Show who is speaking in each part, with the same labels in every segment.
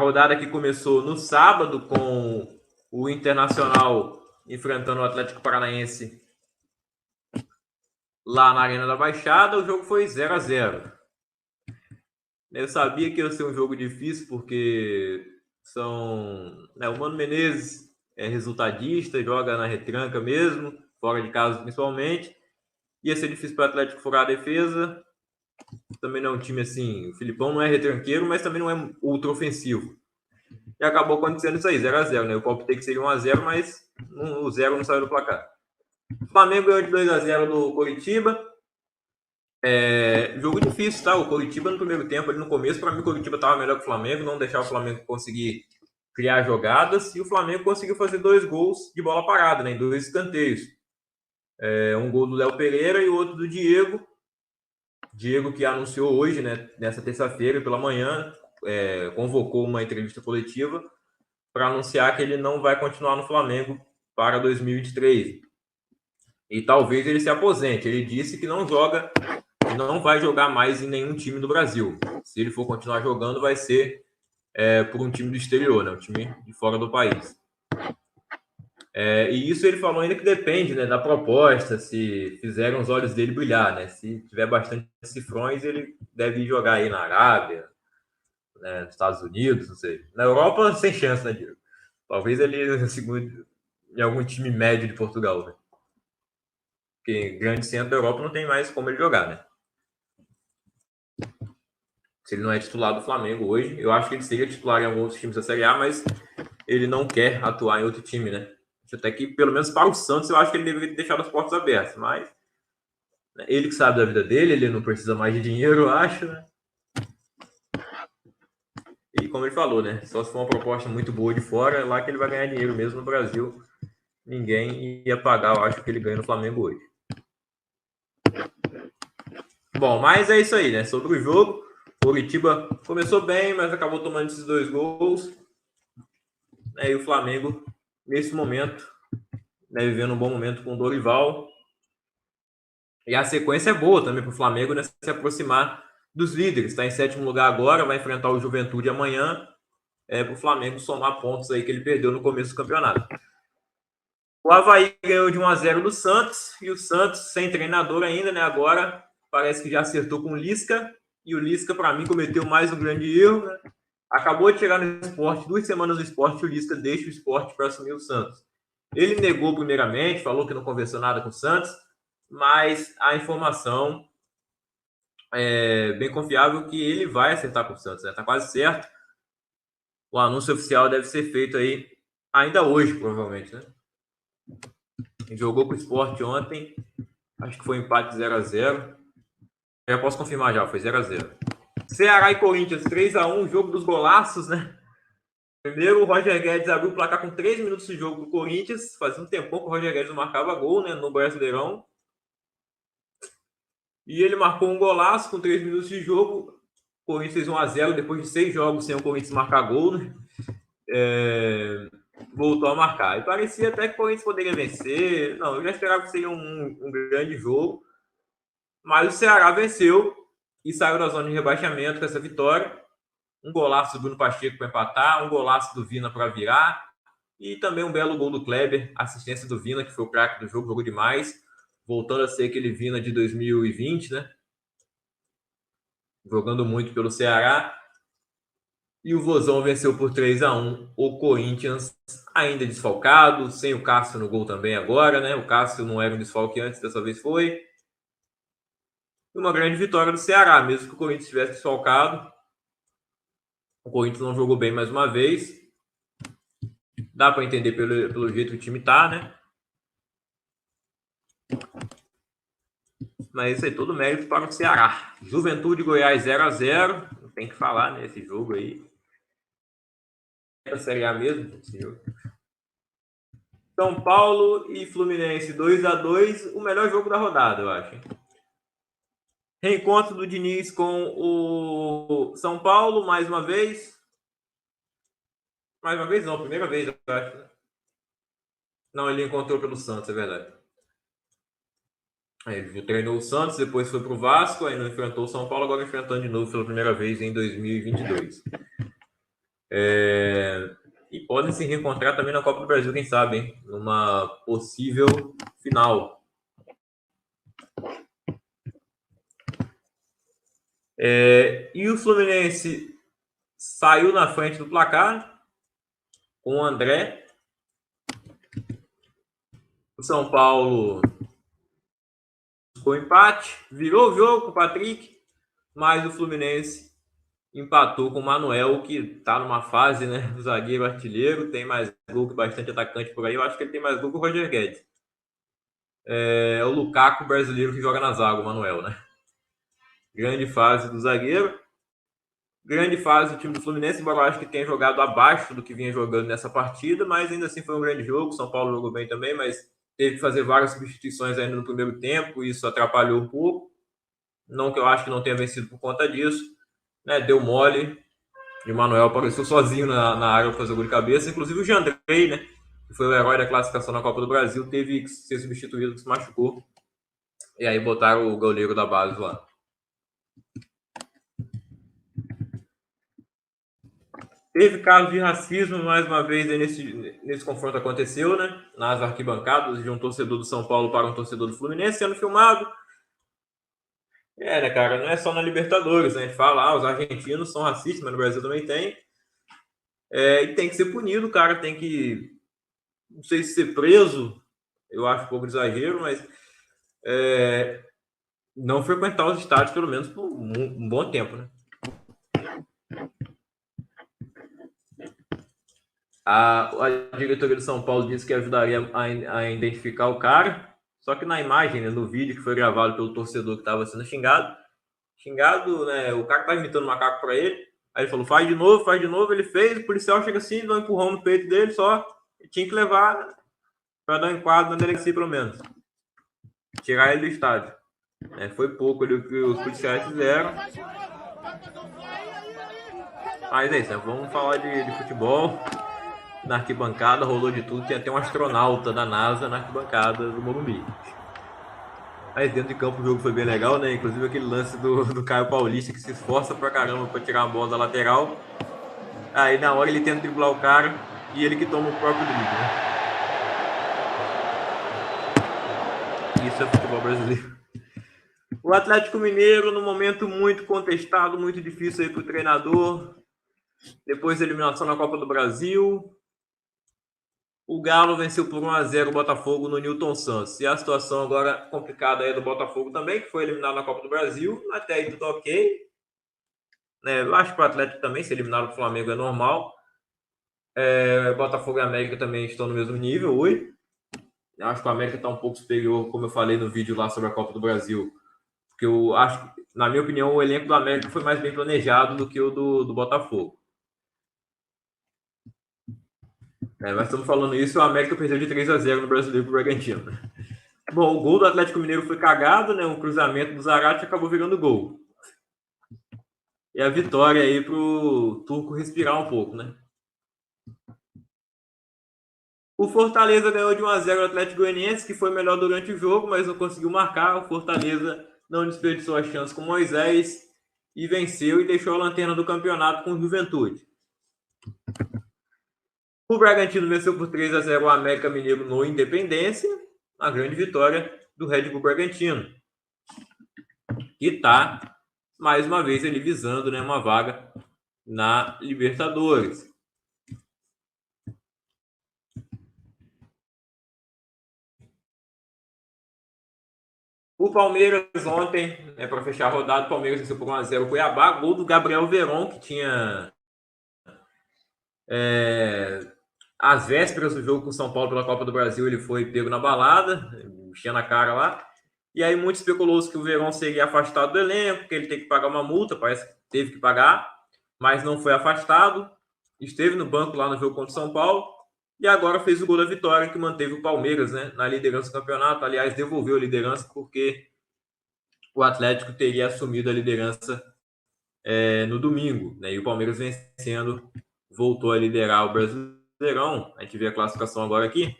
Speaker 1: rodada que começou no sábado com o Internacional enfrentando o Atlético Paranaense lá na Arena da Baixada. O jogo foi 0-0. Eu sabia que ia ser um jogo difícil porque o Mano Menezes é resultadista, joga na retranca mesmo, fora de casa principalmente. Ia ser difícil para o Atlético furar a defesa. Também não é um time assim... O Filipão não é retranqueiro, mas também não é ultra ofensivo. E acabou acontecendo isso aí, 0-0, né? Eu palpitei que seria 1-0, mas o 0 não saiu do placar. O Flamengo ganhou de 2-0 do Coritiba. Jogo difícil, tá? O Coritiba no primeiro tempo, ali no começo, para mim o Coritiba estava melhor que o Flamengo, não deixava o Flamengo conseguir criar jogadas, e o Flamengo conseguiu fazer 2 gols de bola parada, né? Em 2 escanteios. Um gol do Léo Pereira e o outro do Diego. Diego, que anunciou hoje, né, nessa terça-feira pela manhã, convocou uma entrevista coletiva para anunciar que ele não vai continuar no Flamengo para 2023. E talvez ele se aposente. Ele disse que não vai jogar mais em nenhum time do Brasil. Se ele for continuar jogando, vai ser por um time do exterior, né, um time de fora do país. E isso ele falou ainda que depende, né, da proposta, se fizerem os olhos dele brilhar, né? Se tiver bastante cifrões, ele deve jogar aí na Arábia, né, nos Estados Unidos, não sei. Na Europa, sem chance, né, Diego? Talvez ele em algum time médio de Portugal, né? Porque grande centro da Europa não tem mais como ele jogar, né? Se ele não é titular do Flamengo hoje, eu acho que ele seria titular em alguns times da Série A, mas ele não quer atuar em outro time, né? Até que, pelo menos para o Santos, eu acho que ele deveria ter deixado as portas abertas, mas ele que sabe da vida dele, ele não precisa mais de dinheiro, eu acho, né? E como ele falou, né? Só se for uma proposta muito boa de fora, é lá que ele vai ganhar dinheiro mesmo. No Brasil, ninguém ia pagar, eu acho, o que ele ganha no Flamengo hoje. Bom, mas é isso aí, né? Sobre o jogo, o Coritiba começou bem, mas acabou tomando esses 2 gols. E o Flamengo, nesse momento, né, vivendo um bom momento com o Dorival. E a sequência é boa também para o Flamengo, né, se aproximar dos líderes. Está em 7º lugar agora, vai enfrentar o Juventude amanhã. Para o Flamengo somar pontos aí que ele perdeu no começo do campeonato. O Avaí ganhou de 1-0 do Santos, e o Santos, sem treinador ainda, né? Agora parece que já acertou com o Lisca, e o Lisca, para mim, cometeu mais um grande erro, né? Acabou de chegar no esporte, 2 semanas no esporte, o Lisca deixa o esporte para assumir o Santos. Ele negou primeiramente, falou que não conversou nada com o Santos, mas a informação é bem confiável que ele vai acertar com o Santos, né? Tá quase certo. O anúncio oficial deve ser feito aí ainda hoje, provavelmente, né? Jogou com o Sport ontem, acho que foi empate 0-0. Já posso confirmar já, foi 0-0. Ceará e Corinthians 3-1, jogo dos golaços, né? Primeiro, o Roger Guedes abriu o placar com 3 minutos de jogo do Corinthians. Fazia um tempão que o Roger Guedes não marcava gol, né, no Brasileirão. E ele marcou um golaço com 3 minutos de jogo. O Corinthians fez 1-0 depois de 6 jogos sem o Corinthians marcar gol, né? Voltou a marcar. E parecia até que o Corinthians poderia vencer. Não, eu já esperava que seria um grande jogo. Mas o Ceará venceu e saiu da zona de rebaixamento com essa vitória. Um golaço do Bruno Pacheco para empatar, um golaço do Vina para virar, e também um belo gol do Kleber, assistência do Vina, que foi o craque do jogo, jogou demais, voltando a ser aquele Vina de 2020, né? Jogando muito pelo Ceará. E o Vozão venceu por 3-1 o Corinthians, ainda desfalcado, sem o Cássio no gol também agora, né? O Cássio não era um desfalque antes, dessa vez foi. Uma grande vitória do Ceará, mesmo que o Corinthians estivesse desfalcado. O Corinthians não jogou bem mais uma vez. Dá para entender pelo jeito que o time tá, né? Mas isso aí, todo mérito para o Ceará. Juventude Goiás 0-0. Não tem que falar nesse jogo aí. É a Série A mesmo, senhor. São Paulo e Fluminense 2-2. O melhor jogo da rodada, eu acho. Reencontro do Diniz com o São Paulo, mais uma vez. Mais uma vez não, primeira vez, eu acho. Não, ele encontrou pelo Santos, é verdade. Ele treinou o Santos, depois foi para o Vasco, aí não enfrentou o São Paulo, agora enfrentando de novo pela primeira vez em 2022. E podem se reencontrar também na Copa do Brasil, quem sabe, hein? Numa possível final. E o Fluminense saiu na frente do placar com o André. O São Paulo ficou empate, virou o jogo com o Patrick, mas o Fluminense empatou com o Manuel, que está numa fase, né, do zagueiro artilheiro, tem mais gol que bastante atacante por aí. Eu acho que ele tem mais gol que o Roger Guedes. É o Lukaku brasileiro que joga na zaga, o Manuel, né? Grande fase do zagueiro. Grande fase do time do Fluminense, embora eu acho que tenha jogado abaixo do que vinha jogando nessa partida, mas ainda assim foi um grande jogo. São Paulo jogou bem também, mas teve que fazer várias substituições ainda no primeiro tempo, e isso atrapalhou um pouco. Não que eu acho que não tenha vencido por conta disso, né? Deu mole, e o Manuel apareceu sozinho na área para fazer gol de cabeça. Inclusive o Jandrei, né, que foi o herói da classificação na Copa do Brasil, teve que ser substituído, que se machucou. E aí botaram o goleiro da base lá. Teve caso de racismo, mais uma vez, nesse confronto aconteceu, né? Nas arquibancadas, de um torcedor do São Paulo para um torcedor do Fluminense sendo filmado. Né, cara? Não é só na Libertadores, né? A gente fala, os argentinos são racistas, mas no Brasil também tem. E tem que ser punido, cara. Tem que, não sei se ser preso, eu acho um pouco de exagero, mas não frequentar os estádios, pelo menos por um bom tempo, né? A diretoria do São Paulo disse que ajudaria a identificar o cara, só que na imagem, né, no vídeo que foi gravado pelo torcedor que estava sendo xingado, né, o cara estava imitando o macaco para ele, aí ele falou, faz de novo, ele fez, o policial chega assim, dá um empurrão no peito dele, só tinha que levar para dar um enquadro na delegacia, pelo menos. Tirar ele do estádio. Foi pouco ali o que os policiais fizeram. Mas é isso, vamos falar de futebol. Na arquibancada rolou de tudo, tinha até um astronauta da NASA na arquibancada do Morumbi. Mas dentro de campo o jogo foi bem legal, né? Inclusive aquele lance do Caio Paulista, que se esforça pra caramba pra tirar a bola da lateral. Aí na hora ele tenta driblar o cara e ele que toma o próprio drible, né? Isso é futebol brasileiro. O Atlético Mineiro, num momento muito contestado, muito difícil aí pro treinador. Depois da eliminação na Copa do Brasil, o Galo venceu por 1-0 o Botafogo no Newton Santos. E a situação agora complicada aí do Botafogo também, que foi eliminado na Copa do Brasil. Até aí tudo ok. Eu acho que o Atlético também, se eliminado do Flamengo, é normal. Botafogo e América também estão no mesmo nível hoje. Eu acho que o América está um pouco superior, como eu falei no vídeo lá sobre a Copa do Brasil. Porque eu acho, na minha opinião, o elenco do América foi mais bem planejado do que o do Botafogo. Mas estamos falando isso, o América perdeu de 3-0 no Brasileiro pro Bragantino. Bom, o gol do Atlético Mineiro foi cagado, né? Um cruzamento do Zarate acabou virando gol. E a vitória aí pro Turco respirar um pouco, né? O Fortaleza ganhou de 1-0 o Atlético Goianiense, que foi melhor durante o jogo, mas não conseguiu marcar. O Fortaleza não desperdiçou a chance com o Moisés e venceu e deixou a lanterna do campeonato com o Juventude. O Bragantino venceu por 3-0 o América Mineiro no Independência, a grande vitória do Red Bull Bragantino, que está, mais uma vez, ele visando, né, uma vaga na Libertadores. O Palmeiras ontem, para fechar a rodada, o Palmeiras venceu por 1-0 o Cuiabá, gol do Gabriel Veron, que tinha às vésperas do jogo com o São Paulo pela Copa do Brasil, ele foi pego na balada, enchendo a cara lá. E aí muito especulou que o Verón seria afastado do elenco, que ele tem que pagar uma multa, parece que teve que pagar, mas não foi afastado. Esteve no banco lá no jogo contra o São Paulo e agora fez o gol da vitória, que manteve o Palmeiras, né, na liderança do campeonato. Aliás, devolveu a liderança porque o Atlético teria assumido a liderança no domingo, né, e o Palmeiras vencendo voltou a liderar o Brasileirão. A gente vê a classificação agora aqui.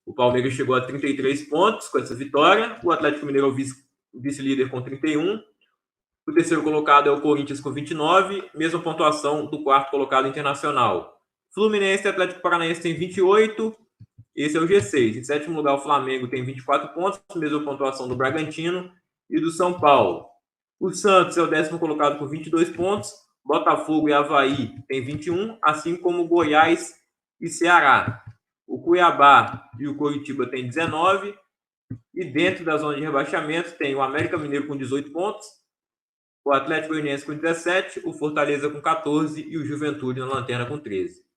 Speaker 1: O Palmeiras chegou a 33 pontos com essa vitória. O Atlético Mineiro é o vice-líder com 31. O terceiro colocado é o Corinthians com 29, mesma pontuação do quarto colocado Internacional. Fluminense e Atlético Paranaense tem 28, esse é o G6. Em sétimo lugar, o Flamengo tem 24 pontos, mesma pontuação do Bragantino e do São Paulo. O Santos é o décimo colocado com 22 pontos, Botafogo e Avaí tem 21, assim como Goiás e Ceará. O Cuiabá e o Coritiba tem 19, e dentro da zona de rebaixamento tem o América Mineiro com 18 pontos, o Atlético Goianiense com 17, o Fortaleza com 14 e o Juventude na lanterna com 13.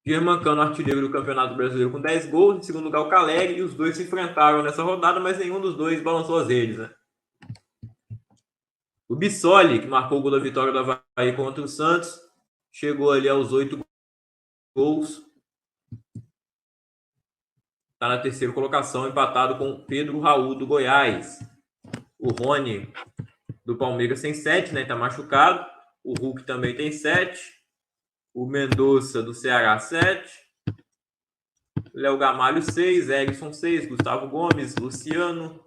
Speaker 1: Germancano, artilheiro do Campeonato Brasileiro com 10 gols. Em segundo lugar, o Caleri. E os dois se enfrentaram nessa rodada, mas nenhum dos dois balançou as redes, né? O Bissoli, que marcou o gol da vitória do Avaí contra o Santos, chegou ali aos 8 gols. Está na terceira colocação, empatado com Pedro Raul, do Goiás. O Rony, do Palmeiras, tem 7, né? Está machucado. O Hulk também tem 7. O Mendonça, do Ceará, 7. Léo Gamalho, 6. Erickson, 6. Gustavo Gomes, Luciano,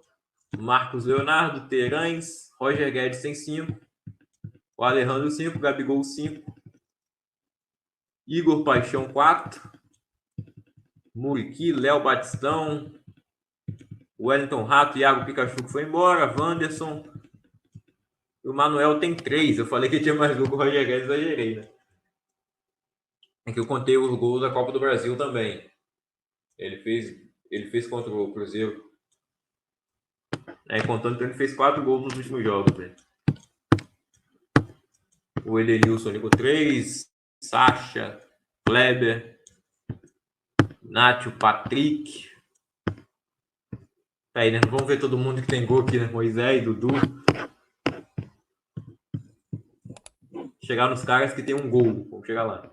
Speaker 1: Marcos Leonardo, Terães, Roger Guedes tem 5. O Alejandro, 5. Gabigol, 5. Igor Paixão, 4. Muriqui, Léo Batistão, Wellington Rato, Iago Pikachu, que foi embora, Wanderson. O Manuel tem 3. Eu falei que tinha mais gol que o Roger Guedes, exagerei, né? É que eu contei os gols da Copa do Brasil também. Ele fez contra o Cruzeiro. Contando que ele fez 4 gols nos últimos jogos. Né? O Edenilson ali com 3. Sacha, Kleber, Nacho, Patrick. Aí, né? Vamos ver todo mundo que tem gol aqui, né? Moisés, Dudu. Chegar nos caras que tem um gol. Vamos chegar lá.